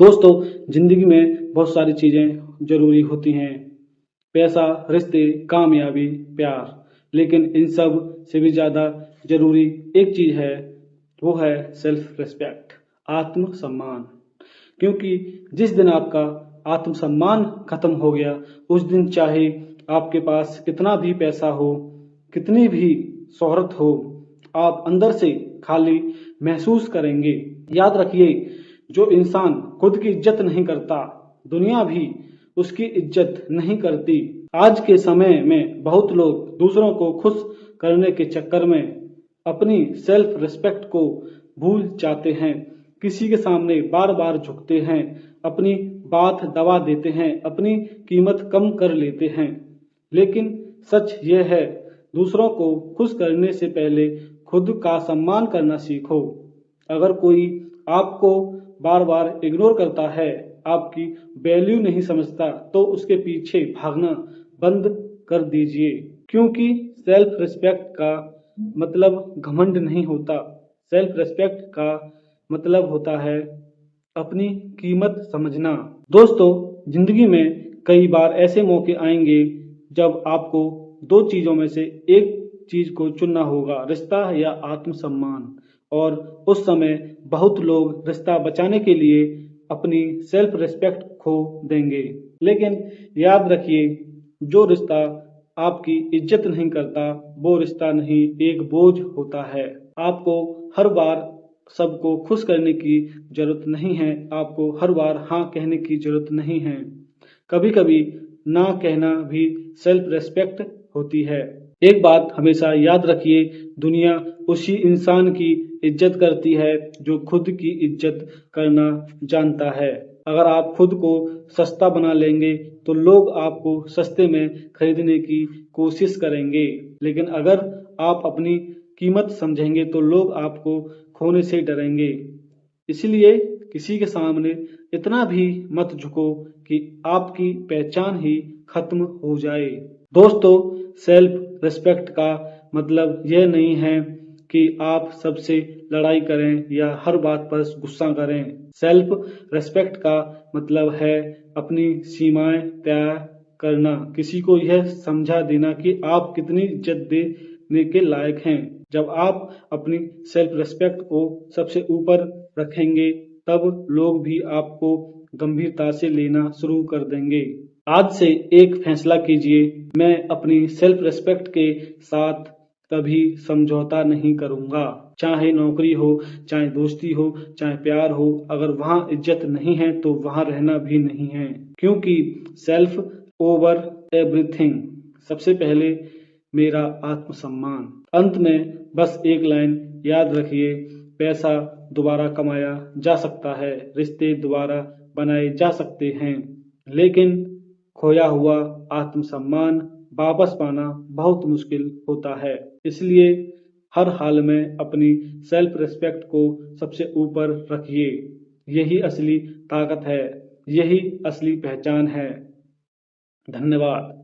दोस्तों, जिंदगी में बहुत सारी चीजें जरूरी होती हैं। पैसा, रिश्ते, कामयाबी, प्यार। लेकिन इन सब से भी ज्यादा जरूरी एक चीज है, वो है सेल्फ रिस्पेक्ट, आत्मसम्मान। क्योंकि जिस दिन आपका आत्मसम्मान खत्म हो गया, उस दिन चाहे आपके पास कितना भी पैसा हो, कितनी भी शोहरत हो, आप अंदर से खाली महसूस करेंगे। याद रखिए, जो इंसान खुद की इज्जत नहीं करता, दुनिया भी उसकी इज्जत नहीं करती। आज के समय में बहुत लोग दूसरों को खुश करने के चक्कर में अपनी सेल्फ रिस्पेक्ट को भूल जाते हैं। किसी के सामने बार बार झुकते हैं, अपनी बात दबा देते हैं, अपनी कीमत कम कर लेते हैं। लेकिन सच यह है, दूसरों को खुश करने से पहले खुद का सम्मान करना सीखो। अगर कोई आपको बार बार इग्नोर करता है, आपकी वैल्यू नहीं समझता, तो उसके पीछे भागना बंद कर दीजिए। क्योंकि सेल्फ रिस्पेक्ट का मतलब घमंड नहीं होता। सेल्फ रिस्पेक्ट का मतलब होता है अपनी कीमत समझना। दोस्तों, जिंदगी में कई बार ऐसे मौके आएंगे जब आपको दो चीजों में से एक चीज को चुनना होगा, रिश्ता या आत्मसम्मान। और उस समय बहुत लोग रिश्ता बचाने के लिए अपनी सेल्फ रिस्पेक्ट खो देंगे। लेकिन याद रखिए, जो रिश्ता आपकी इज्जत नहीं करता, वो रिश्ता नहीं, एक बोझ होता है। आपको हर बार सबको खुश करने की जरूरत नहीं है, आपको हर बार हाँ कहने की जरूरत नहीं है। कभी कभी ना कहना भी सेल्फ रिस्पेक्ट होती है। एक बात हमेशा याद रखिए, दुनिया उसी इंसान की इज्जत करती है जो खुद की इज्जत करना जानता है। अगर आप खुद को सस्ता बना लेंगे तो लोग आपको सस्ते में खरीदने की कोशिश करेंगे। लेकिन अगर आप अपनी कीमत समझेंगे तो लोग आपको खोने से डरेंगे। इसलिए किसी के सामने इतना भी मत झुको कि आपकी पहचान ही खत्म हो जाए। दोस्तों, सेल्फ रिस्पेक्ट का मतलब यह नहीं है कि आप सबसे लड़ाई करें या हर बात पर गुस्सा करें। सेल्फ रिस्पेक्ट का मतलब है अपनी सीमाएं तय करना, किसी को यह समझा देना कि आप कितनी इज्जत देने के लायक हैं। जब आप अपनी सेल्फ रिस्पेक्ट को सबसे ऊपर रखेंगे, तब लोग भी आपको गंभीरता से लेना शुरू कर देंगे। आज से एक फैसला कीजिए, मैं अपनी सेल्फ रिस्पेक्ट के साथ कभी समझौता नहीं करूंगा। चाहे नौकरी हो, चाहे दोस्ती हो, चाहे प्यार हो, अगर वहां इज्जत नहीं है तो वहां रहना भी नहीं है। क्योंकि सेल्फ ओवर एवरीथिंग। सबसे पहले मेरा आत्मसम्मान। अंत में बस एक लाइन याद रखिए, पैसा दोबारा कमाया जा सकता है, रिश्ते दोबारा बनाए जा सकते हैं, लेकिन खोया हुआ आत्मसम्मान वापस पाना बहुत मुश्किल होता है। इसलिए हर हाल में अपनी सेल्फ रिस्पेक्ट को सबसे ऊपर रखिए। यही असली ताकत है, यही असली पहचान है। धन्यवाद।